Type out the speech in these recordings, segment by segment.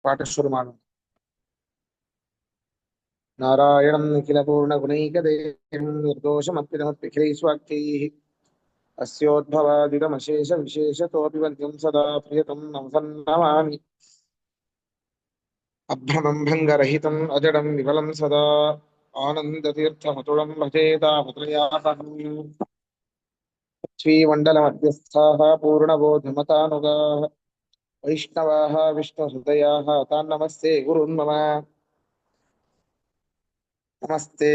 ಪಾಠ ಶುರು ಮಾಡೋಣ. ನಾರಾಯಣಂ ನಿಖಿಲ ಪೂರ್ಣ ಗುಣೈಕದೇಹಂ ನಿರ್ದೋಷಮಪ್ಪಿದಮಪ್ಪಿಖೈಸ್ವಾಕ್ಯೈಃ ಅಸ್ಯೋದ್ಭವಾದಿದಮಶೇಷ ವಿಶೇಷತೋಪಿ ವಂದ್ಯಂ ಸದಾ ಪ್ರಿಯತಂ ನಮಸನ್ನಮಾಮಿ. ಅಭ್ರಮಂ ಭಂಗರಹಿತಂ ಅಜಡಂ ವಿಮಲಂ ಸದಾ ಆನಂದತೀರ್ಥಮತುಳಂ ಭಜೇ ತಾಪತ್ರಯಾಪಹಂ. ಶ್ರೀಮಂಡಲಮಧ್ಯಸ್ಥಾಃ ಪೂರ್ಣಬೋಧಮತಾನುಗಾಃ ವೈಷ್ಣವಾಃ ವಿಷ್ಣುಹೃದಯಾಃ ತಾನ್ ನಮಸ್ತೆ ಗುರುನ್ ಮಮ. ನಮಸ್ತೆ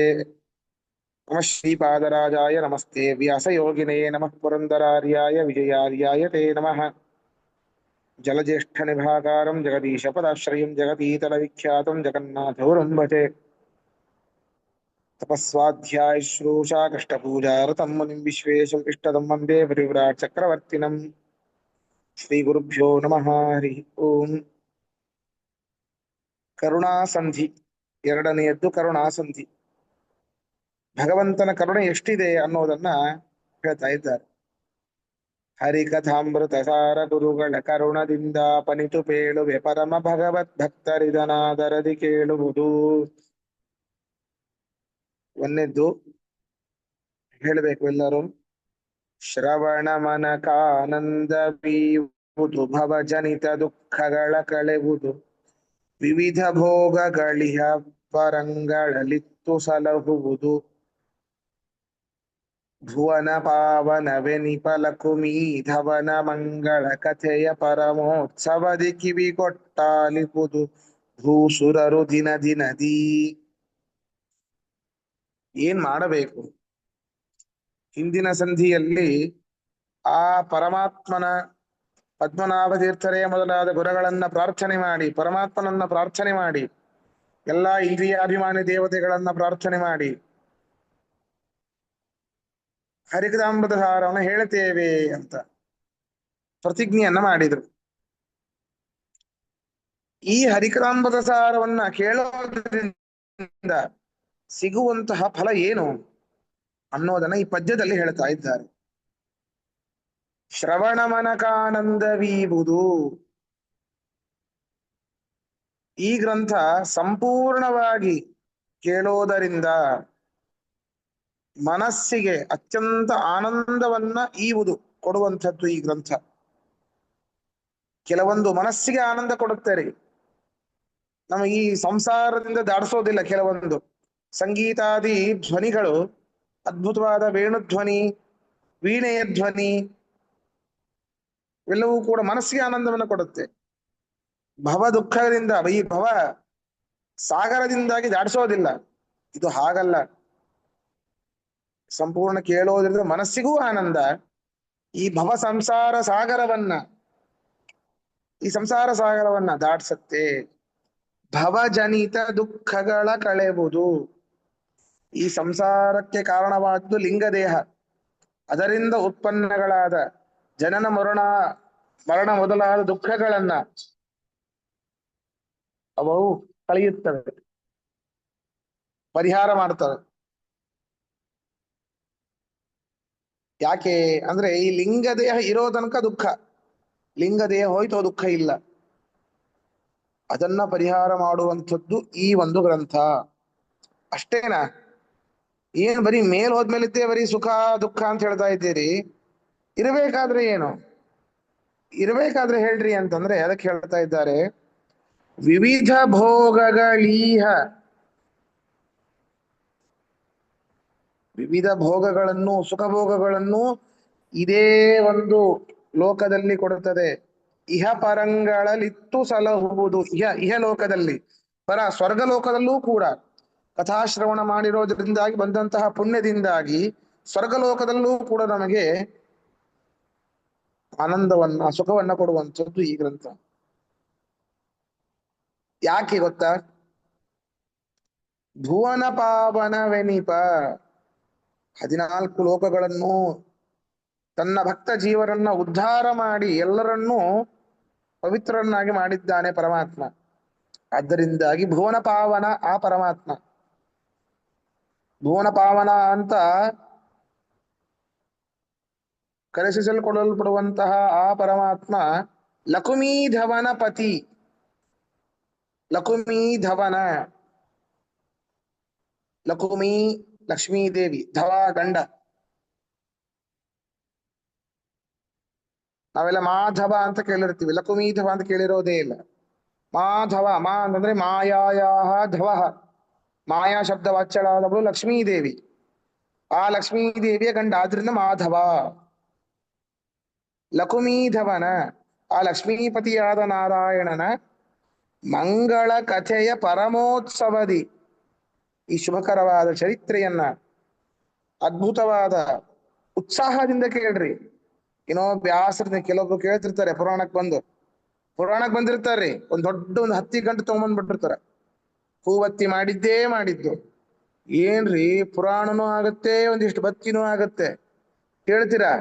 ನಮಃ ಶ್ರೀಪಾದರಾಜಾಯ ನಮಸ್ತೆ ವ್ಯಾಸಯೋಗಿನೇ ನಮಃ ಪುರಂದರಾರ್ಯಾಯ ವಿಜಯಾರ್ಯಾಯ ತೇ ನಮಃ. ಜಲಜ್ಯೇಷ್ಠನಿಭಾಕಾರಂ ಜಗದೀಶಪದಾಶ್ರಯಂ ಜಗದೀತಲವಿಖ್ಯಾತಂ ಜಗನ್ನಾಥಗುರುಂ ಭಜೆ. ತಪಸ್ವಾಧ್ಯಾಯ ಶ್ರೂಷಾ ಕಷ್ಟಪೂಜಾರತಂ ಮುನಿಂ ವಿಶ್ವೇಶಂ ಇಷ್ಟದಂ ವಂದೇ ಪರಿವ್ರಾಟ್ ಚಕ್ರವರ್ತಿನಂ. ಶ್ರೀಗುರುಭ್ಯೋ ನಮಃ. ಹರಿ ಓಂ. ಕರುಣಾಸಂಧಿ ಎರಡನೆಯದ್ದು ಕರುಣಾಸಂಧಿ. ಭಗವಂತನ ಕರುಣೆ ಎಷ್ಟಿದೆ ಅನ್ನೋದನ್ನ ಹೇಳ್ತಾ ಇದ್ದಾರೆ. ಹರಿಕಥಾಮೃತ ಸಾರ ಗುರುಗಳ ಕರುಣದಿಂದ ಪನಿತು ಪೇಳುವೆ ಪರಮ ಭಗವತ್ ಭಕ್ತರಿದನಾದರದಿ ಕೇಳುವುದು. ಒಂದನೇದ್ದು ಹೇಳಬೇಕು ಎಲ್ಲರೂ. ಶ್ರವಣ ಮನಕಾನಂದ ಬೀವುದು ಭವಜನಿತ ದುಃಖಗಳ ಕಳೆವುದು ವಿವಿಧ ಭೋಗಗಳಿಹ ಪರಂಗಳಲಿತ್ತು ಸಲಹುವುದು. ಭುವನ ಪಾವನವೆನಿಪಲಕುಮೀ ಧವನ ಮಂಗಳ ಕಥೆಯ ಪರಮೋತ್ಸವದಿ ಕಿವಿ ಕೊಟ್ಟಾಲಿಪುದು ಭೂಸುರರು ದಿನ ದಿನದಿ. ಏನ್ ಮಾಡಬೇಕು? ಹಿಂದಿನ ಸಂಧಿಯಲ್ಲಿ ಆ ಪರಮಾತ್ಮನ ಪದ್ಮನಾಭ ತೀರ್ಥರೇ ಮೊದಲಾದ ಗುರುಗಳನ್ನ ಪ್ರಾರ್ಥನೆ ಮಾಡಿ, ಪರಮಾತ್ಮನನ್ನ ಪ್ರಾರ್ಥನೆ ಮಾಡಿ, ಎಲ್ಲಾ ಇಂದ್ರಿಯಾಭಿಮಾನಿ ದೇವತೆಗಳನ್ನ ಪ್ರಾರ್ಥನೆ ಮಾಡಿ ಹರಿಕಥಾಮೃತ ಸಾರವನ್ನು ಹೇಳ್ತೇವೆ ಅಂತ ಪ್ರತಿಜ್ಞೆಯನ್ನ ಮಾಡಿದ್ರು. ಈ ಹರಿಕಥಾಮೃತ ಸಾರವನ್ನ ಕೇಳೋದ್ರಿಂದ ಸಿಗುವಂತಹ ಫಲ ಏನು ಅನ್ನೋದನ್ನ ಈ ಪದ್ಯದಲ್ಲಿ ಹೇಳ್ತಾ ಇದ್ದಾರೆ. ಶ್ರವಣ ಮನಕಾನಂದವೀಬುದು. ಈ ಗ್ರಂಥ ಸಂಪೂರ್ಣವಾಗಿ ಕೇಳೋದರಿಂದ ಮನಸ್ಸಿಗೆ ಅತ್ಯಂತ ಆನಂದವನ್ನ ಈವುದು ಕೊಡುವಂಥದ್ದು ಈ ಗ್ರಂಥ. ಕೆಲವೊಂದು ಮನಸ್ಸಿಗೆ ಆನಂದ ಕೊಡುತ್ತಾರೆ, ನಮಗೆ ಈ ಸಂಸಾರದಿಂದ ದಾಟಿಸೋದಿಲ್ಲ. ಕೆಲವೊಂದು ಸಂಗೀತಾದಿ ಧ್ವನಿಗಳು, ಅದ್ಭುತವಾದ ವೇಣುಧ್ವನಿ, ವೀಣೆಯ ಧ್ವನಿ ಇವೆಲ್ಲವೂ ಕೂಡ ಮನಸ್ಸಿಗೆ ಆನಂದವನ್ನು ಕೊಡುತ್ತೆ. ಭವ ದುಃಖದಿಂದ, ಈ ಭವ ಸಾಗರದಿಂದಾಗಿ ದಾಟಿಸೋದಿಲ್ಲ. ಇದು ಹಾಗಲ್ಲ. ಸಂಪೂರ್ಣ ಕೇಳೋದ್ರಿಂದ ಮನಸ್ಸಿಗೂ ಆನಂದ. ಈ ಭವ ಸಂಸಾರ ಸಾಗರವನ್ನ ದಾಟಿಸತ್ತೆ. ಭವಜನಿತ ದುಃಖಗಳ ಕಳೆವುದು. ಈ ಸಂಸಾರಕ್ಕೆ ಕಾರಣವಾದ್ದು ಲಿಂಗದೇಹ. ಅದರಿಂದ ಉತ್ಪನ್ನಗಳಾದ ಜನನ ಮರಣ ಮೊದಲಾದ ದುಃಖಗಳನ್ನ ಅವು ಕಳೆಯುತ್ತವೆ, ಪರಿಹಾರ ಮಾಡ್ತವೆ. ಯಾಕೆ ಅಂದ್ರೆ ಈ ಲಿಂಗದೇಹ ಇರೋ ತನಕ ದುಃಖ, ಲಿಂಗದೇಹ ಹೋಯ್ತು ದುಃಖ ಇಲ್ಲ. ಅದನ್ನ ಪರಿಹಾರ ಮಾಡುವಂಥದ್ದು ಈ ಒಂದು ಗ್ರಂಥ. ಅಷ್ಟೇನಾ? ಏನ್ ಬರೀ ಮೇಲ್ ಹೋದ್ಮೇಲಿದ್ದೇ ಬರೀ ಸುಖ ದುಃಖ ಅಂತ ಹೇಳ್ತಾ ಇದ್ದೀರಿ? ಇರಬೇಕಾದ್ರೆ ಏನು? ಇರಬೇಕಾದ್ರೆ ಹೇಳ್ರಿ ಅಂತಂದ್ರೆ ಅದಕ್ಕೆ ಹೇಳ್ತಾ ಇದ್ದಾರೆ. ವಿವಿಧ ಭೋಗಗಳೀಹ, ವಿವಿಧ ಭೋಗಗಳನ್ನು, ಸುಖ ಭೋಗಗಳನ್ನು ಇದೇ ಒಂದು ಲೋಕದಲ್ಲಿ ಕೊಡುತ್ತದೆ. ಇಹ ಪರಂಗಳಲಿತ್ತು ಸಲಹುವುದು. ಇಹ ಲೋಕದಲ್ಲಿ, ಸ್ವರ್ಗ ಲೋಕದಲ್ಲೂ ಕೂಡ ಕಥಾಶ್ರವಣ ಮಾಡಿರೋದ್ರಿಂದಾಗಿ ಬಂದಂತಹ ಪುಣ್ಯದಿಂದಾಗಿ ಸ್ವರ್ಗಲೋಕದಲ್ಲೂ ಕೂಡ ನಮಗೆ ಆನಂದವನ್ನ, ಸುಖವನ್ನ ಕೊಡುವಂಥದ್ದು ಈ ಗ್ರಂಥ. ಯಾಕೆ ಗೊತ್ತಾ? ಭುವನ ಪಾವನವೆನಿಪ, 14 ಲೋಕಗಳನ್ನು ತನ್ನ ಭಕ್ತ ಜೀವರನ್ನ ಉದ್ಧಾರ ಮಾಡಿ ಎಲ್ಲರನ್ನೂ ಪವಿತ್ರರನ್ನಾಗಿ ಮಾಡಿದ್ದಾನೆ ಪರಮಾತ್ಮ. ಆದ್ದರಿಂದಾಗಿ ಭುವನ ಪಾವನ ಆ ಪರಮಾತ್ಮ. ಭುವನ ಪಾವನ ಅಂತ ಕರೆಸಿಸಲ್ಪಡಲ್ಪಡುವಂತಹ ಆ ಪರಮಾತ್ಮ ಲಕುಮೀಧವನ ಪತಿ. ಲಕುಮೀ ಧವನ, ಲಕುಮಿ ಲಕ್ಷ್ಮೀ ದೇವಿ, ಧವ ಗಂಡ. ನಾವೆಲ್ಲ ಮಾಧವ ಅಂತ ಕೇಳಿರ್ತೀವಿ, ಲಕುಮೀ ಧವ ಅಂತ ಕೇಳಿರೋದೇ ಇಲ್ಲ. ಮಾಧವ, ಮಾ ಅಂತಂದ್ರೆ ಮಾಯಾಯ ಧವ, ಮಾಯಾ ಶಬ್ದ ವಾಚ್ಯಳಾದವಳು ಲಕ್ಷ್ಮೀ ದೇವಿ. ಆ ಲಕ್ಷ್ಮೀ ದೇವಿಯ ಗಂಡ, ಆದ್ರಿಂದ ಮಾಧವ. ಲಕುಮೀಧವನ, ಆ ಲಕ್ಷ್ಮೀಪತಿಯಾದ ನಾರಾಯಣನ ಮಂಗಳ ಕಥೆಯ ಪರಮೋತ್ಸವದಿ, ಈ ಶುಭಕರವಾದ ಚರಿತ್ರೆಯನ್ನ ಅದ್ಭುತವಾದ ಉತ್ಸಾಹದಿಂದ ಕೇಳ್ರಿ. ಏನೋ ಬ್ಯಾಸರ ಕೆಲವೊಬ್ರು ಕೇಳ್ತಿರ್ತಾರೆ, ಪುರಾಣಕ್ ಬಂದಿರ್ತಾರ್ರಿ, ಒಂದು 10 ಗಂಟೆ ತಗೊಂಬಂದ್ಬಿಟ್ಟಿರ್ತಾರ. ಹೂವತ್ತಿ ಮಾಡಿದ್ದೇ ಮಾಡಿದ್ದು. ಏನ್ರಿ ಪುರಾಣನೂ ಆಗತ್ತೆ, ಒಂದಿಷ್ಟು ಬತ್ತಿನೂ ಆಗತ್ತೆ, ಕೇಳ್ತೀರಾ?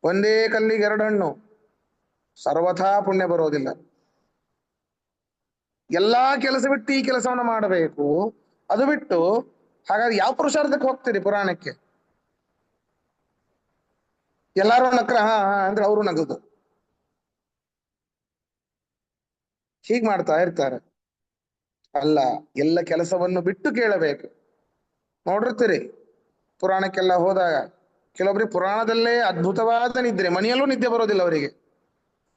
ಒಂದೇ ಕಲ್ಲಿಗೆ 2 ಹಣ್ಣು, ಸರ್ವಥಾ ಪುಣ್ಯ ಬರೋದಿಲ್ಲ. ಎಲ್ಲಾ ಕೆಲಸ ಬಿಟ್ಟು ಈ ಕೆಲಸವನ್ನ ಮಾಡಬೇಕು. ಅದು ಬಿಟ್ಟು ಹಾಗಾದ್ರೆ ಯಾವ ಪುರುಷಾರ್ಥಕ್ಕೆ ಹೋಗ್ತೀರಿ ಪುರಾಣಕ್ಕೆ? ಎಲ್ಲಾರು ನಕ್ರ ಹಾ ಹಾ ಅಂದ್ರೆ ಅವರು ನಗುದು, ಹೀಗ್ ಮಾಡ್ತಾ ಇರ್ತಾರೆ. ಅಲ್ಲ, ಎಲ್ಲ ಕೆಲಸವನ್ನು ಬಿಟ್ಟು ಕೇಳಬೇಕು. ನೋಡಿರ್ತೀರಿ ಪುರಾಣಕ್ಕೆಲ್ಲ ಹೋದಾಗ ಕೆಲವೊಬ್ರಿಗೆ ಪುರಾಣದಲ್ಲೇ ಅದ್ಭುತವಾದ ನಿದ್ರೆ, ಮನೆಯಲ್ಲೂ ನಿದ್ದೆ ಬರೋದಿಲ್ಲ ಅವರಿಗೆ,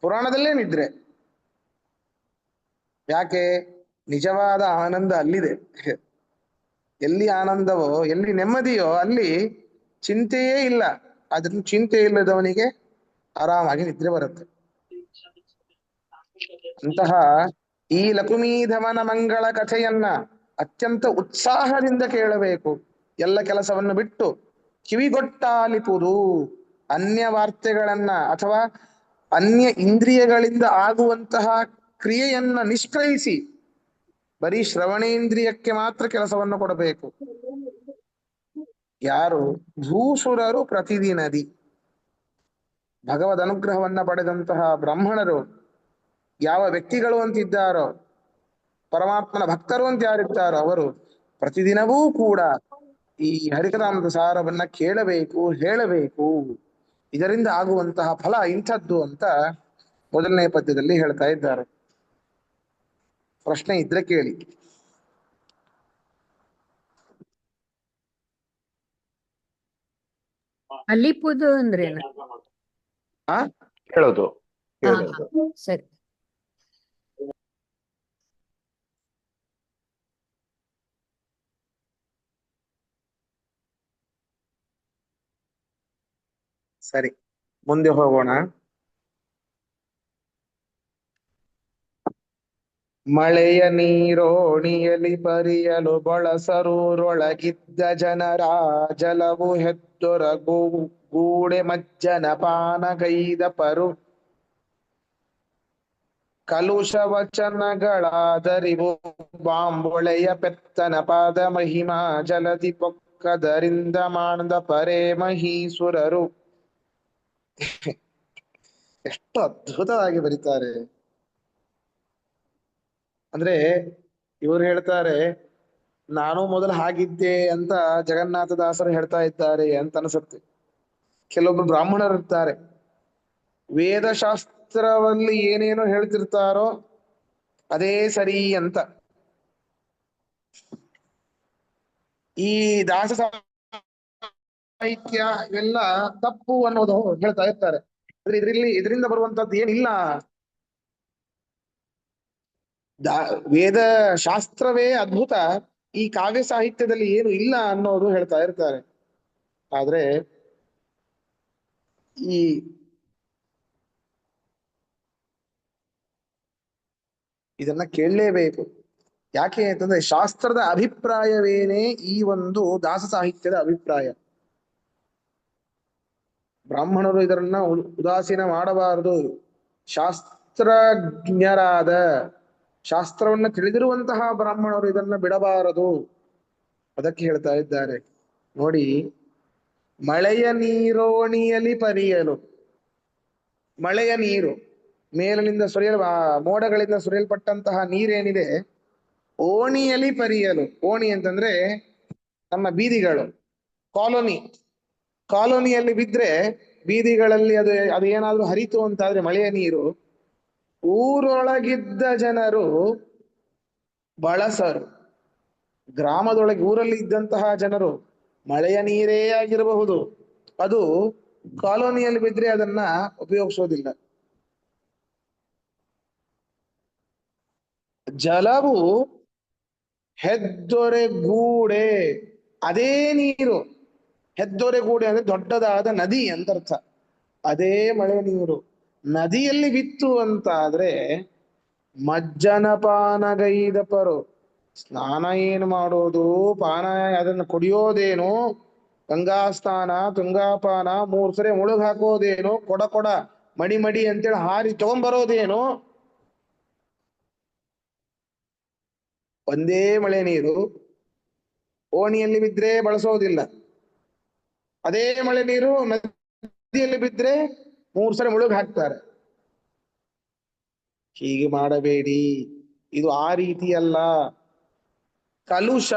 ಪುರಾಣದಲ್ಲೇ ನಿದ್ರೆ. ಯಾಕೆ? ನಿಜವಾದ ಆನಂದ ಅಲ್ಲಿದೆ. ಎಲ್ಲಿ ಆನಂದವೋ, ಎಲ್ಲಿ ನೆಮ್ಮದಿಯೋ ಅಲ್ಲಿ ಚಿಂತೆಯೇ ಇಲ್ಲ. ಅದ್ರ ಚಿಂತೆ ಇಲ್ಲದವನಿಗೆ ಆರಾಮಾಗಿ ನಿದ್ರೆ ಬರುತ್ತೆ. ಅಂತಹ ಈ ಲಕುಮೀಧಮನ ಮಂಗಳ ಕಥೆಯನ್ನ ಅತ್ಯಂತ ಉತ್ಸಾಹದಿಂದ ಕೇಳಬೇಕು. ಎಲ್ಲ ಕೆಲಸವನ್ನು ಬಿಟ್ಟು ಕಿವಿಗೊಟ್ಟಾಲಿಪುದು, ಅನ್ಯ ವಾರ್ತೆಗಳನ್ನ ಅಥವಾ ಅನ್ಯ ಇಂದ್ರಿಯಗಳಿಂದ ಆಗುವಂತಹ ಕ್ರಿಯೆಯನ್ನ ನಿಷ್ಕ್ರಯಿಸಿ ಬರೀ ಶ್ರವಣೇಂದ್ರಿಯಕ್ಕೆ ಮಾತ್ರ ಕೆಲಸವನ್ನು ಕೊಡಬೇಕು. ಯಾರು? ಭೂಸುರರು ಪ್ರತಿದಿನದಿ. ಭಗವದ್ ಅನುಗ್ರಹವನ್ನ ಪಡೆದಂತಹ ಬ್ರಾಹ್ಮಣರು ಯಾವ ವ್ಯಕ್ತಿಗಳು ಅಂತಿದ್ದಾರೋ, ಪರಮಾತ್ಮನ ಭಕ್ತರು ಅಂತ ಯಾರಿದ್ದಾರೋ ಅವರು ಪ್ರತಿದಿನವೂ ಕೂಡ ಈ ಹರಿಕಥಾಮೃತ ಸಾರವನ್ನ ಕೇಳಬೇಕು, ಹೇಳಬೇಕು. ಇದರಿಂದ ಆಗುವಂತಹ ಫಲ ಇಂಥದ್ದು ಅಂತ ಮೊದಲನೇ ಪದ್ಯದಲ್ಲಿ ಹೇಳ್ತಾ ಇದ್ದಾರೆ. ಪ್ರಶ್ನೆ ಇದ್ರೆ ಕೇಳಿ. ಅಲಿಪುದು ಅಂದ್ರೇನ? ಆ ಹೇಳೋದು ಹಾ ಹೇಳೋದು. ಸರಿ. ಸರಿ, ಮುಂದೆ ಹೋಗೋಣ. ಮಳೆಯ ನೀರೋಣಿಯಲಿ ಪರಿಯಲು ಬಳಸರೂರೊಳಗಿದ್ದ ಜನರ ಜಲವು ಹೆದ್ದೊರಗು ಗೂಡೆ ಮಜ್ಜನ ಪಾನಗೈದ ಪರು ಕಲುಷ ವಚನಗಳಾದರಿವು ಬಾಂಬೊಳೆಯ ಪೆತ್ತನ ಪಾದ ಮಹಿಮಾ ಜಲದಿ ಪೊಕ್ಕದರಿಂದ ಮಾಣದ ಪರೇ ಮಹೀಸುರರು. ಎಷ್ಟು ಅದ್ಭುತವಾಗಿ ಬರೀತಾರೆ ಅಂದ್ರೆ, ಇವರು ಹೇಳ್ತಾರೆ ನಾನು ಮೊದಲು ಹಾಗಿದ್ದೆ ಅಂತ ಜಗನ್ನಾಥದಾಸರು ಹೇಳ್ತಾ ಇದ್ದಾರೆ ಅಂತ ಅನ್ಸುತ್ತೆ. ಕೆಲವೊಬ್ರು ಬ್ರಾಹ್ಮಣರು ಇರ್ತಾರೆ, ವೇದಶಾಸ್ತ್ರದಲ್ಲಿ ಏನೇನೋ ಹೇಳ್ತಿರ್ತಾರೋ ಅದೇ ಸರಿ ಅಂತ ಈ ದಾಸ ಸಾಹಿತ್ಯ ಇವೆಲ್ಲ ತಪ್ಪು ಅನ್ನೋದು ಹೇಳ್ತಾ ಇರ್ತಾರೆ. ಇದರಿಂದ ಬರುವಂತದ್ದು ಏನಿಲ್ಲ, ವೇದ ಶಾಸ್ತ್ರವೇ ಅದ್ಭುತ, ಈ ಕಾವ್ಯ ಸಾಹಿತ್ಯದಲ್ಲಿ ಏನು ಇಲ್ಲ ಅನ್ನೋದು ಹೇಳ್ತಾ ಇರ್ತಾರೆ. ಆದ್ರೆ ಈ ಇದನ್ನ ಕೇಳಲೇಬೇಕು. ಯಾಕೆ ಅಂತಂದ್ರೆ ಶಾಸ್ತ್ರದ ಅಭಿಪ್ರಾಯವೇನೇ ಈ ಒಂದು ದಾಸ ಸಾಹಿತ್ಯದ ಅಭಿಪ್ರಾಯ. ಬ್ರಾಹ್ಮಣರು ಇದರನ್ನ ಉದಾಸೀನ ಮಾಡಬಾರದು. ಶಾಸ್ತ್ರಜ್ಞರಾದ, ಶಾಸ್ತ್ರವನ್ನ ತಿಳಿದಿರುವಂತಹ ಬ್ರಾಹ್ಮಣರು ಇದನ್ನ ಬಿಡಬಾರದು. ಅದಕ್ಕೆ ಹೇಳ್ತಾ ಇದ್ದಾರೆ ನೋಡಿ, ಮಳೆಯ ನೀರೋಣಿಯಲಿ ಪರಿಯಲು. ಮಳೆಯ ನೀರು ಮೇಲಿನಿಂದ ಮೋಡಗಳಿಂದ ಸುರಿಯಲ್ಪಟ್ಟಂತಹ ನೀರೇನಿದೆ, ಓಣಿಯಲಿ ಪರಿಯಲು. ಓಣಿ ಅಂತಂದ್ರೆ ನಮ್ಮ ಬೀದಿಗಳು, ಕಾಲೋನಿಯಲ್ಲಿ ಬಿದ್ರೆ ಬೀದಿಗಳಲ್ಲಿ ಅದು ಏನಾದ್ರೂ ಹರಿತು ಅಂತಾದ್ರೆ ಮಳೆಯ ನೀರು ಊರೊಳಗಿದ್ದ ಜನರು ಬಳಸರು. ಗ್ರಾಮದೊಳಗೆ ಊರಲ್ಲಿ ಇದ್ದಂತಹ ಜನರು ಮಳೆಯ ನೀರೇ ಆಗಿರಬಹುದು, ಅದು ಕಾಲೋನಿಯಲ್ಲಿ ಬಿದ್ರೆ ಅದನ್ನ ಉಪಯೋಗಿಸೋದಿಲ್ಲ. ಜಲವು ಹೆದ್ದೊರೆಗೂಡೆ, ಅದೇ ನೀರು. ಹೆದ್ದೊರೆಗೂಡೆ ಅಂದ್ರೆ ದೊಡ್ಡದಾದ ನದಿ ಅಂತ ಅರ್ಥ. ಅದೇ ಮಳೆ ನೀರು ನದಿಯಲ್ಲಿ ಬಿತ್ತು ಅಂತಾದ್ರೆ ಮಜ್ಜನ ಪಾನಗೈದ ಪರು. ಸ್ನಾನ ಏನು ಮಾಡೋದು, ಪಾನ ಅದನ್ನು ಕುಡಿಯೋದೇನು, ಗಂಗಾ ಸ್ನಾನ ತುಂಗಾಪಾನ 3 ಸರಿ ಮುಳುಗ್ ಹಾಕೋದೇನು, ಕೊಡ ಕೊಡ ಮಡಿ ಮಡಿ ಅಂತೇಳಿ ಹಾರಿ ತಗೊಂಡ್ಬರೋದೇನು, ಒಂದೇ ಮಳೆ ನೀರು ಓಣಿಯಲ್ಲಿ ಬಿದ್ರೆ ಬಳಸೋದಿಲ್ಲ. ಅದೇ ಮಳೆ ನೀರು ನದಿಯಲ್ಲಿ ಬಿದ್ರೆ 3 ಸರಿ ಮುಳುಗ್ ಹಾಕ್ತಾರೆ. ಹೀಗೆ ಮಾಡಬೇಡಿ, ಇದು ಆ ರೀತಿಯಲ್ಲ. ಕಲುಷ,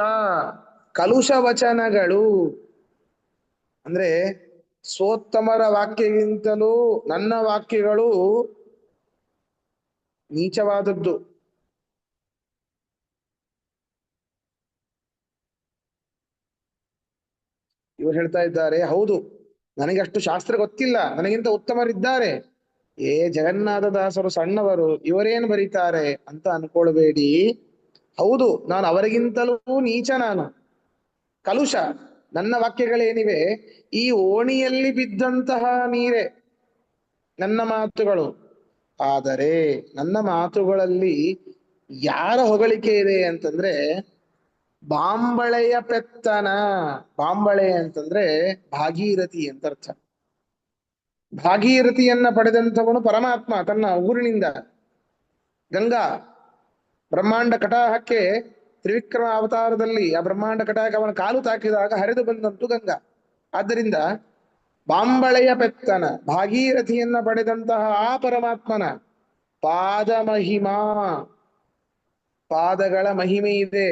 ಕಲುಷ ವಚನಗಳು ಅಂದ್ರೆ ಸೋತ್ತಮರ ವಾಕ್ಯಗಿಂತಲೂ ನನ್ನ ವಾಕ್ಯಗಳು ನೀಚವಾದದ್ದು. ಇವರು ಹೇಳ್ತಾ ಇದ್ದಾರೆ, ಹೌದು ನನಗೆ ಅಷ್ಟು ಶಾಸ್ತ್ರ ಗೊತ್ತಿಲ್ಲ, ನನಗಿಂತ ಉತ್ತಮರಿದ್ದಾರೆ. ಜಗನ್ನಾಥದಾಸರು ಸಣ್ಣವರು, ಇವರೇನು ಬರೀತಾರೆ ಅಂತ ಅನ್ಕೊಳ್ಬೇಡಿ. ಹೌದು, ನಾನು ಅವರಿಗಿಂತಲೂ ನೀಚ. ನಾನು ಕಲುಷ, ನನ್ನ ವಾಕ್ಯಗಳೇನಿವೆ ಈ ಓಣಿಯಲ್ಲಿ ಬಿದ್ದಂತಹ ನೀರೇ ನನ್ನ ಮಾತುಗಳು. ಆದರೆ ನನ್ನ ಮಾತುಗಳಲ್ಲಿ ಯಾರ ಹೊಗಳಿಕೆ ಇದೆ ಅಂತಂದ್ರೆ ಬಾಂಬಳೆಯ ಪೆತ್ತನ. ಬಾಂಬಳೆ ಅಂತಂದ್ರೆ ಭಾಗೀರಥಿ ಅಂತ ಅರ್ಥ. ಭಾಗೀರಥಿಯನ್ನ ಪಡೆದಂಥವನು ಪರಮಾತ್ಮ ತನ್ನ ಊರಿನಿಂದ. ಗಂಗಾ ಬ್ರಹ್ಮಾಂಡ ಕಟಾಹಕ್ಕೆ ತ್ರಿವಿಕ್ರಮ ಅವತಾರದಲ್ಲಿ ಆ ಬ್ರಹ್ಮಾಂಡ ಕಟಾಹಕ್ಕೆ ಅವನ ಕಾಲು ತಾಕಿದಾಗ ಹರಿದು ಬಂದಂತು ಗಂಗಾ. ಆದ್ದರಿಂದ ಬಾಂಬಳೆಯ ಪೆತ್ತನ ಭಾಗೀರಥಿಯನ್ನ ಪಡೆದಂತಹ ಆ ಪರಮಾತ್ಮನ ಪಾದ ಮಹಿಮಾ, ಪಾದಗಳ ಮಹಿಮೆ ಇದೆ,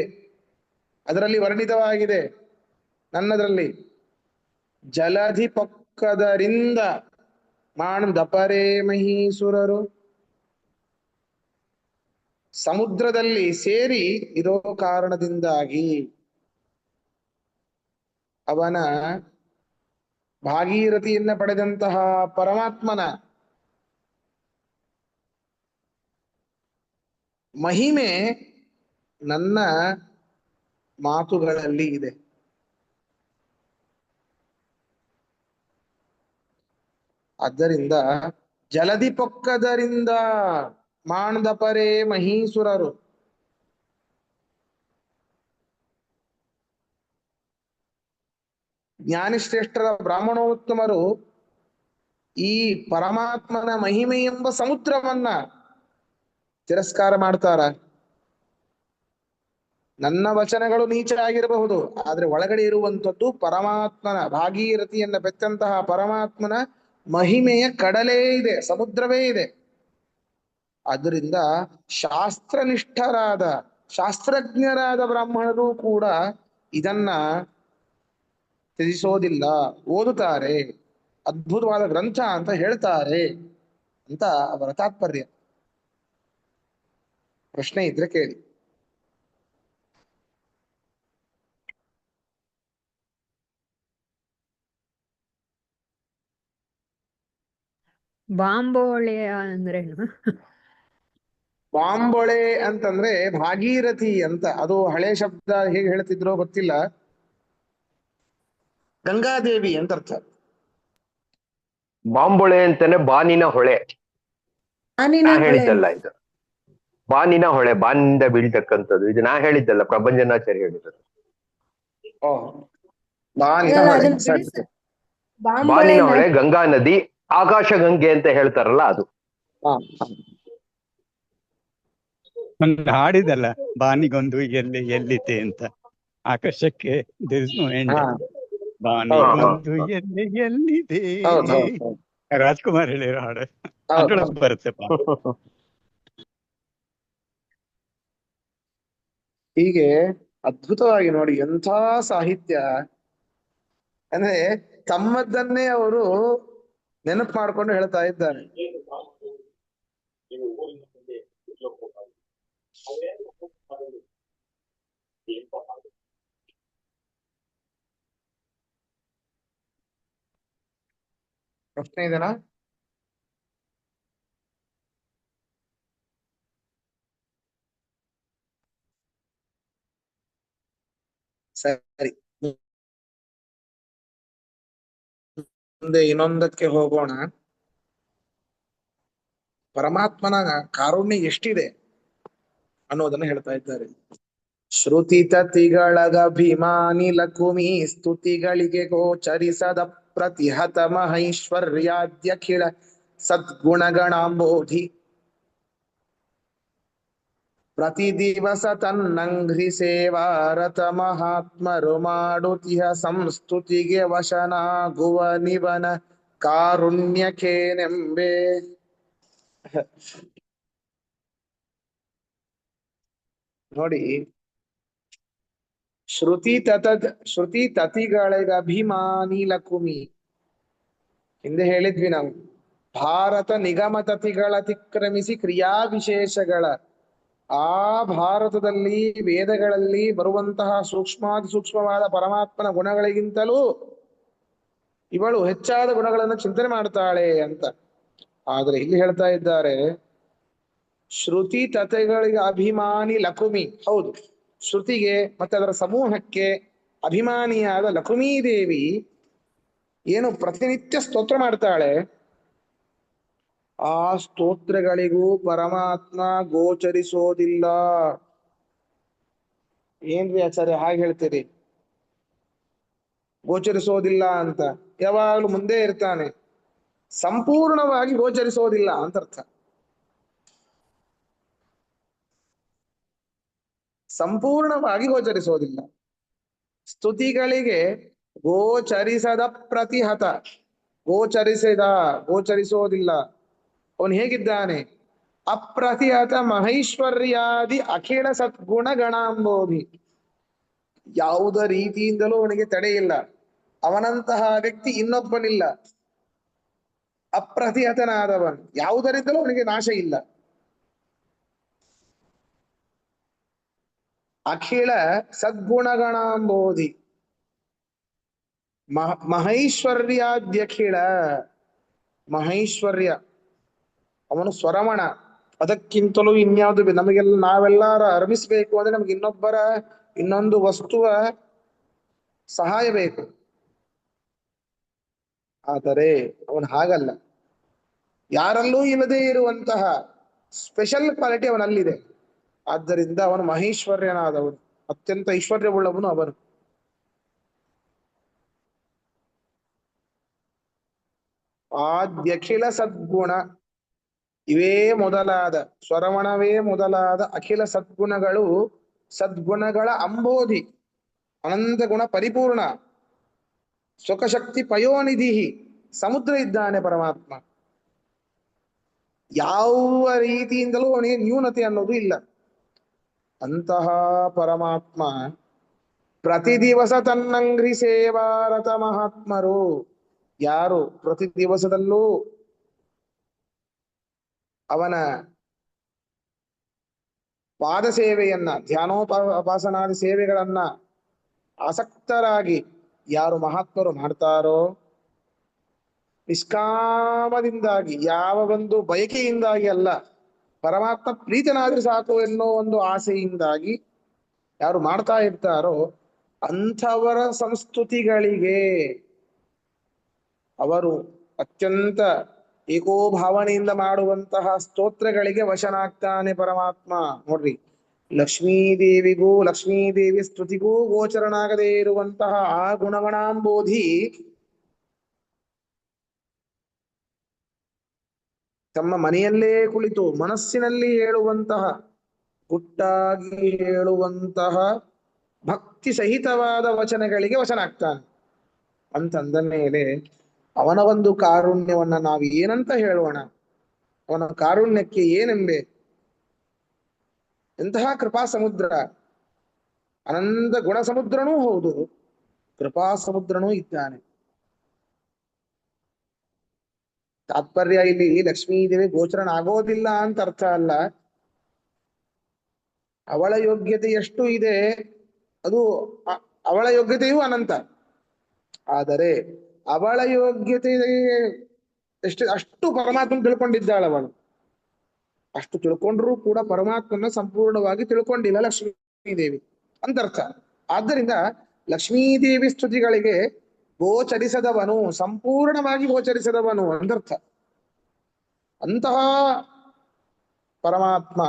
ಅದರಲ್ಲಿ ವರ್ಣಿತವಾಗಿದೆ. ನನ್ನದರಲ್ಲಿ ಜಲಧಿ ಪೊಕ್ಕದರಿಂದ ದಪರೇ ಮಹೀಸುರರು. ಸಮುದ್ರದಲ್ಲಿ ಸೇರಿ ಇರೋ ಕಾರಣದಿಂದಾಗಿ ಅವನ ಭಾಗೀರಥಿಯನ್ನ ಪಡೆದಂತಹ ಪರಮಾತ್ಮನ ಮಹಿಮೆ ನನ್ನ ಮಾತುಗಳಲ್ಲಿ ಇದೆ. ಆದ್ದರಿಂದ ಜಲಧಿ ಪೊಕ್ಕದರಿಂದ ದಪರೇ ಮಹೀಸುರರು. ಜ್ಞಾನಿಶ್ರೇಷ್ಠರ ಬ್ರಾಹ್ಮಣೋತ್ತಮರು ಈ ಪರಮಾತ್ಮನ ಮಹಿಮೆ ಎಂಬ ಸಮುದ್ರವನ್ನ ತಿರಸ್ಕಾರ ಮಾಡ್ತಾರ. ನನ್ನ ವಚನಗಳು ನೀಚ ಆಗಿರಬಹುದು, ಆದ್ರೆ ಒಳಗಡೆ ಇರುವಂಥದ್ದು ಪರಮಾತ್ಮನ, ಭಾಗೀರಥಿಯನ್ನ ಬೆತ್ತಂತಹ ಪರಮಾತ್ಮನ ಮಹಿಮೆಯ ಕಡಲೇ ಇದೆ, ಸಮುದ್ರವೇ ಇದೆ. ಆದ್ದರಿಂದ ಶಾಸ್ತ್ರನಿಷ್ಠರಾದ ಶಾಸ್ತ್ರಜ್ಞರಾದ ಬ್ರಾಹ್ಮಣರು ಕೂಡ ಇದನ್ನ ತ್ಯಜಿಸೋದಿಲ್ಲ, ಓದುತ್ತಾರೆ, ಅದ್ಭುತವಾದ ಗ್ರಂಥ ಅಂತ ಹೇಳ್ತಾರೆ ಅಂತ ಅವರ ತಾತ್ಪರ್ಯ. ಪ್ರಶ್ನೆ ಇದ್ರೆ ಕೇಳಿ. ಬಾಂಬೋಳೆಯ ಅಂದ್ರೇನು? ಬಾಂಬೊಳೆ ಅಂತಂದ್ರೆ ಭಾಗೀರಥಿ ಅಂತ, ಅದು ಹಳೆ ಶಬ್ದ, ಹೇಗೆ ಹೇಳ್ತಿದ್ರೋ ಗೊತ್ತಿಲ್ಲ. ಗಂಗಾದೇವಿ ಅಂತ ಅರ್ಥ. ಬಾಂಬೊಳೆ ಅಂತಾನೆ ಬಾನಿನ ಹೊಳೆ. ನಾ ಹೇಳಿದ್ದಲ್ಲ ಇದು, ಬಾನಿನ ಹೊಳೆ, ಬಾನಿಂದ ಬೀಳ್ತಕ್ಕಂಥದ್ದು. ಇದು ನಾ ಹೇಳಿದ್ದಲ್ಲ, ಪ್ರಭಂಜನಾಚಾರ್ಯ ಹೇಳಿದ್ರು. ಬಾನಿನ ಹೊಳೆ, ಗಂಗಾ ನದಿ, ಆಕಾಶ ಗಂಗೆ ಅಂತ ಹೇಳ್ತಾರಲ್ಲ ಅದು. ಒಂದು ಹಾಡಿದಲ್ಲ, ಬಾನಿಗೊಂದು ಎಲ್ಲಿದೆ ಅಂತ, ಆಕಾಶಕ್ಕೆ ಬಾನಿಗೊಂದು ಎಲ್ಲಿದೆ, ರಾಜ್ಕುಮಾರ್ ಹೇಳಿರೋ ಹಾಡು ಅದ್ರೊಳಗೆ ಬರುತ್ತೆಪ್ಪ. ಹೀಗೆ ಅದ್ಭುತವಾಗಿ ನೋಡಿ ಎಂಥ ಸಾಹಿತ್ಯ ಅಂದ್ರೆ ತಮ್ಮದನ್ನೇ ಅವರು ನೆನಪು ಮಾಡ್ಕೊಂಡು ಹೇಳ್ತಾ ಇದ್ದಾರೆ. ಪ್ರಶ್ನೆ ಇದೆನಾ? ಸರಿ, ಮುಂದೆ ಇನ್ನೊಂದಕ್ಕೆ ಹೋಗೋಣ. ಪರಮಾತ್ಮನ ಕಾರುಣ್ಯ ಎಷ್ಟಿದೆ ಅನ್ನೋದನ್ನ ಹೇಳ್ತಾ ಇದ್ದಾರೆ. ಶ್ರುತಿ ತತಿಗಳಗ ಭೀಮಾನಿ ಲಕುಮಿ ಸ್ತುತಿಗಳಿಗೆ ಗೋಚರಿಸದ ಪ್ರತಿಹತ ಮಹೈಶ್ವರ್ಯಾದ್ಯಖಿಳ ಸದ್ಗುಣಗಣಾಂಬೋಧಿ ಪ್ರತಿ ದಿವಸ ತನ್ನಂಘ್ರಿ ಸೇವಾರತ ಮಹಾತ್ಮರು ಮಾಡುತಿಹ ಸಂಸ್ತುತಿಗೆ ವಶನಾಗುವ ನಿವನ ಕಾರುಣ್ಯಕೇನೆಂಬೆ. ನೋಡಿ, ಶ್ರುತಿ ತತಿಗಳಿಗೆ ಅಭಿಮಾನಿ ಲಕುಮಿ. ಹಿಂದೆ ಹೇಳಿದ್ವಿ ನಾವು, ಭಾರತ ನಿಗಮ ತತಿಗಳ ಅತಿಕ್ರಮಿಸಿ ಕ್ರಿಯಾ ವಿಶೇಷಗಳ ಆ ಭಾರತದಲ್ಲಿ ವೇದಗಳಲ್ಲಿ ಬರುವಂತಹ ಸೂಕ್ಷ್ಮಾತಿ ಸೂಕ್ಷ್ಮವಾದ ಪರಮಾತ್ಮನ ಗುಣಗಳಿಗಿಂತಲೂ ಇವಳು ಹೆಚ್ಚಾದ ಗುಣಗಳನ್ನು ಚಿಂತನೆ ಮಾಡ್ತಾಳೆ ಅಂತ. ಆದ್ರೆ ಇಲ್ಲಿ ಹೇಳ್ತಾ ಇದ್ದಾರೆ, ಶ್ರುತಿ ತತೆಗಳಿಗೆ ಅಭಿಮಾನಿ ಲಕುಮಿ. ಹೌದು, ಶ್ರುತಿಗೆ ಮತ್ತೆ ಅದರ ಸಮೂಹಕ್ಕೆ ಅಭಿಮಾನಿಯಾದ ಲಕುಮೀ ದೇವಿ ಏನು ಪ್ರತಿನಿತ್ಯ ಸ್ತೋತ್ರ ಮಾಡ್ತಾಳೆ, ಆ ಸ್ತೋತ್ರಗಳಿಗೂ ಪರಮಾತ್ಮ ಗೋಚರಿಸೋದಿಲ್ಲ. ಏನ್ರಿ ಆಚಾರ್ಯ ಹಾಗೆ ಹೇಳ್ತೀರಿ? ಗೋಚರಿಸೋದಿಲ್ಲ ಅಂತ, ಯಾವಾಗ್ಲೂ ಮುಂದೆ ಇರ್ತಾನೆ, ಸಂಪೂರ್ಣವಾಗಿ ಗೋಚರಿಸೋದಿಲ್ಲ ಅಂತ ಅರ್ಥ. ಸಂಪೂರ್ಣವಾಗಿ ಗೋಚರಿಸೋದಿಲ್ಲ. ಸ್ತುತಿಗಳಿಗೆ ಗೋಚರಿಸದ ಪ್ರತಿಹತ, ಗೋಚರಿಸೋದಿಲ್ಲ. ಅವನು ಹೇಗಿದ್ದಾನೆ? ಅಪ್ರತಿಹತ ಮಹೈಶ್ವರ್ಯಾದಿ ಅಖಿಲ ಸದ್ಗುಣ ಗಣಾಂಬೋಧಿ. ಯಾವುದ ರೀತಿಯಿಂದಲೂ ಅವನಿಗೆ ತಡೆ ಇಲ್ಲ. ಅವನಂತಹ ವ್ಯಕ್ತಿ ಇನ್ನೊಬ್ಬನಿಲ್ಲ. ಅಪ್ರತಿಹತನಾದವನು, ಯಾವುದರಿಂದಲೂ ಅವನಿಗೆ ನಾಶ ಇಲ್ಲ. ಅಖಿಲ ಸದ್ಗುಣಗಣಾಂಬೋಧಿ ಮಹೈಶ್ವರ್ಯಾದ್ಯಖಿಳ. ಮಹೈಶ್ವರ್ಯ, ಅವನು ಸ್ವರಮಣ. ಅದಕ್ಕಿಂತಲೂ ಇನ್ಯಾವುದು ನಮಗೆಲ್ಲ ನಾವೆಲ್ಲಾರ ಅರ್ಮಿಸ್ಬೇಕು ಅಂದ್ರೆ ನಮ್ಗೆ ಇನ್ನೊಂದು ವಸ್ತುವ ಸಹಾಯ ಬೇಕು. ಆದರೆ ಅವನು ಹಾಗಲ್ಲ. ಯಾರಲ್ಲೂ ಇಲ್ಲದೆ ಇರುವಂತಹ ಸ್ಪೆಷಲ್ ಕ್ವಾಲಿಟಿ ಅವನಲ್ಲಿದೆ. ಆದ್ದರಿಂದ ಅವನು ಮಹೇಶ್ವರ್ಯನಾದವನು, ಅತ್ಯಂತ ಐಶ್ವರ್ಯವುಳ್ಳವನು ಅವನು. ಆದ್ಯಖಿಲ ಸದ್ಗುಣ, ಇವೇ ಮೊದಲಾದ ಸ್ವರಮಣವೇ ಮೊದಲಾದ ಅಖಿಲ ಸದ್ಗುಣಗಳು, ಸದ್ಗುಣಗಳ ಅಂಬೋಧಿ, ಅನಂತ ಗುಣ ಪರಿಪೂರ್ಣ, ಸುಖಶಕ್ತಿ ಪಯೋನಿಧಿ, ಸಮುದ್ರ ಇದ್ದಾನೆ ಪರಮಾತ್ಮ. ಯಾವ ರೀತಿಯಿಂದಲೂ ಅವನಿಗೆ ನ್ಯೂನತೆ ಅನ್ನೋದು ಇಲ್ಲ. ಅಂತಹ ಪರಮಾತ್ಮ ಪ್ರತಿ ದಿವಸ ತನ್ನಂಗ್ರಿ ಸೇವಾರತ ಮಹಾತ್ಮರು, ಯಾರು ಪ್ರತಿ ದಿವಸದಲ್ಲೂ ಅವನ ಪಾದ ಸೇವೆಯನ್ನ, ಧ್ಯಾನೋಪಾಸನಾದಿ ಸೇವೆಗಳನ್ನ ಆಸಕ್ತರಾಗಿ ಯಾರು ಮಹಾತ್ಮರು ಮಾಡ್ತಾರೋ, ನಿಷ್ಕಾಮದಿಂದಾಗಿ, ಯಾವ ಒಂದು ಬಯಕೆಯಿಂದಾಗಿ ಅಲ್ಲ, ಪರಮಾತ್ಮ ಪ್ರೀತನಾದ್ರೆ ಸಾಕು ಎನ್ನೋ ಒಂದು ಆಸೆಯಿಂದಾಗಿ ಯಾರು ಮಾಡ್ತಾ ಇರ್ತಾರೋ ಅಂಥವರ ಸಂಸ್ತುತಿಗಳಿಗೆ, ಅವರು ಅತ್ಯಂತ ಏಕೋಭಾವನೆಯಿಂದ ಮಾಡುವಂತಹ ಸ್ತೋತ್ರಗಳಿಗೆ ವಶನಾಗ್ತಾನೆ ಪರಮಾತ್ಮ. ನೋಡ್ರಿ, ಲಕ್ಷ್ಮೀದೇವಿ ಸ್ತುತಿಗೂ ಗೋಚರನಾಗದೇ ಇರುವಂತಹ ಆ ಗುಣಗಣಾಂಬೋಧಿ ತಮ್ಮ ಮನೆಯಲ್ಲೇ ಕುಳಿತು ಮನಸ್ಸಿನಲ್ಲಿ ಹೇಳುವಂತಹ, ಗುಟ್ಟಾಗಿ ಹೇಳುವಂತಹ ಭಕ್ತಿ ಸಹಿತವಾದ ವಚನಗಳಿಗೆ ವಚನಾಗ್ತಾನೆ. ಅಂತಂದ ಮೇಲೆ ಅವನ ಒಂದು ಕಾರುಣ್ಯವನ್ನ ನಾವು ಏನಂತ ಹೇಳೋಣ? ಅವನ ಕಾರುಣ್ಯಕ್ಕೆ ಏನೆಂಬೆ? ಎಂತಹ ಕೃಪಾ ಸಮುದ್ರ! ಅನಂತ ಗುಣ ಸಮುದ್ರನೂ ಹೌದು, ಕೃಪಾ ಸಮುದ್ರನೂ ಇದ್ದಾನೆ. ತಾತ್ಪರ್ಯ ಇಲ್ಲಿ ಲಕ್ಷ್ಮೀದೇವಿ ಗೋಚರನಾಗೋದಿಲ್ಲ ಅಂತ ಅರ್ಥ ಅಲ್ಲ. ಅವಳ ಯೋಗ್ಯತೆ ಎಷ್ಟು ಇದೆ ಅದು ಅವಳ ಯೋಗ್ಯತೆಯೂ ಅನಂತ. ಆದರೆ ಅವಳ ಯೋಗ್ಯತೆ ಎಷ್ಟು ಅಷ್ಟು ಪರಮಾತ್ಮ ತಿಳ್ಕೊಂಡಿದ್ದಾಳ ಅವಳು. ಅಷ್ಟು ತಿಳ್ಕೊಂಡ್ರೂ ಕೂಡ ಪರಮಾತ್ಮನ ಸಂಪೂರ್ಣವಾಗಿ ತಿಳ್ಕೊಂಡಿಲ್ಲ ಲಕ್ಷ್ಮೀದೇವಿ ಅಂತರ್ಥ. ಆದ್ದರಿಂದ ಲಕ್ಷ್ಮೀದೇವಿ ಸ್ತುತಿಗಳಿಗೆ ಗೋಚರಿಸದವನು, ಸಂಪೂರ್ಣವಾಗಿ ಗೋಚರಿಸದವನು ಅಂತರ್ಥ. ಅಂತಹ ಪರಮಾತ್ಮ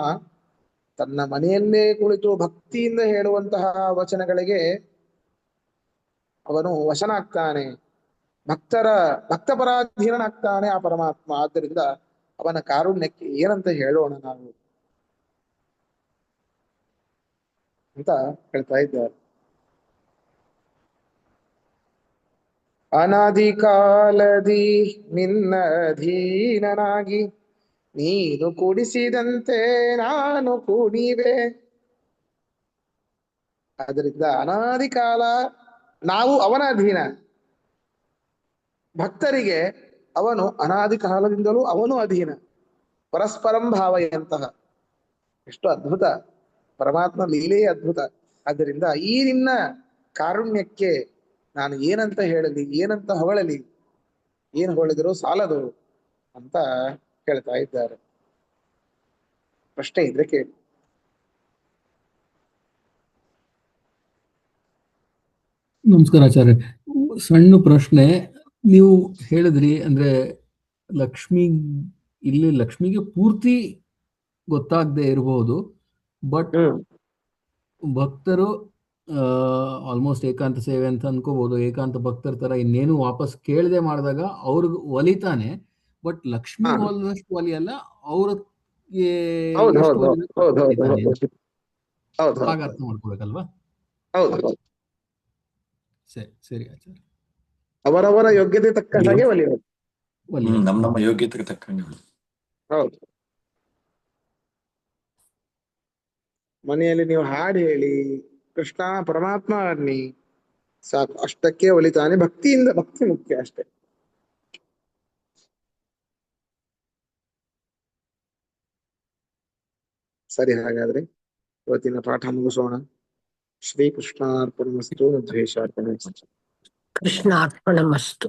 ತನ್ನ ಮನೆಯಲ್ಲೇ ಕುಳಿತು ಭಕ್ತಿಯಿಂದ ಹೇಳುವಂತಹ ವಚನಗಳಿಗೆ ಅವನು ವಶನಾಗ್ತಾನೆ, ಭಕ್ತಪರಾಧೀನನಾಗ್ತಾನೆ ಆ ಪರಮಾತ್ಮ. ಆದ್ದರಿಂದ ಅವನ ಕಾರುಣ್ಯಕ್ಕೆ ಏನಂತ ಹೇಳೋಣ ನಾವು ಅಂತ ಹೇಳ್ತಾ ಇದ್ದಾರೆ. ಅನಾದಿ ಕಾಲದಿ ನಿನ್ನ ಅಧೀನನಾಗಿ ನೀನು ಕೂಡಿಸಿದಂತೆ ನಾನು ಕೂಡಿವೆ. ಆದ್ದರಿಂದ ಅನಾದಿ ಕಾಲ ನಾವು ಅವನ ಅಧೀನ, ಭಕ್ತರಿಗೆ ಅವನು ಅನಾದಿ ಕಾಲದಿಂದಲೂ ಅವನು ಅಧೀನ. ಪರಸ್ಪರಂ ಭಾವಯಂತಹ. ಎಷ್ಟು ಅದ್ಭುತ ಪರಮಾತ್ಮ ಲೀಲೆಯೇ ಅದ್ಭುತ. ಆದ್ದರಿಂದ ಈ ನಿನ್ನ ಕಾರುಣ್ಯಕ್ಕೆ ನಾನು ಏನಂತ ಹೇಳಲಿ, ಏನಂತ ಹೊಗಳಲಿ, ಏನು ಹೊಗಳಿದರೂ ಸಾಲದು ಅಂತ ಹೇಳ್ತಾ ಇದ್ದಾರೆ. ಪ್ರಶ್ನೆ ಇದ್ರೆ ಕೇಳಿ. ನಮಸ್ಕಾರ ಆಚಾರ್ಯ. ಸಣ್ಣ ಪ್ರಶ್ನೆ. ನೀವು ಹೇಳಿದ್ರಿ ಅಂದ್ರೆ ಇಲ್ಲಿ ಲಕ್ಷ್ಮಿಗೆ ಪೂರ್ತಿ ಗೊತ್ತಾಗದೆ ಇರಬಹುದು, ಬಟ್ ಭಕ್ತರು ಆಲ್ಮೋಸ್ಟ್ ಏಕಾಂತ ಸೇವೆ ಅಂತ ಅನ್ಕೋಬಹುದು. ಏಕಾಂತ ಭಕ್ತರ ತರ ಇನ್ನೇನು ವಾಪಸ್ ಕೇಳದೆ ಮಾಡಿದಾಗ ಅವ್ರಿಗೆ ಒಲಿತಾನೆ, ಬಟ್ ಲಕ್ಷ್ಮಿ ಒಲಿದಷ್ಟು ಒಲಿಯಲ್ಲ, ಅವ್ರಿಗೆ ಹಾಗ ಅರ್ಥ ಮಾಡ್ಕೋಬೇಕಲ್ವಾ? ಸರಿ ಆಚಾರ್ಯ. ಅವರವರ ಯೋಗ್ಯತೆ ತಕ್ಕ ಹಾಗೆ ಒಲಿಯೋದು. ನಮ್ಮ ಯೋಗ್ಯತೆಗೆ ತಕ್ಕಂಗೆ. ಹೌದು. ಮನೆಯಲ್ಲಿ ನೀವು ಹಾಡು ಹೇಳಿ ಕೃಷ್ಣ ಪರಮಾತ್ಮ ಅನ್ನಿ ಸಾಕು, ಅಷ್ಟಕ್ಕೆ ಒಲಿತಾನೆ. ಭಕ್ತಿಯಿಂದ, ಭಕ್ತಿ ಮುಖ್ಯ ಅಷ್ಟೇ. ಸರಿ, ಹಾಗಾದ್ರೆ ಇವತ್ತಿನ ಪಾಠ ಮುಗಿಸೋಣ. ಶ್ರೀ ಕೃಷ್ಣಾರ್ಪಣಮಸ್ತು. ದ್ವೇಷಾರ್ಪಣಮಸ್ತು. ಕೃಷ್ಣಾರ್ಪಣಮಸ್ತು.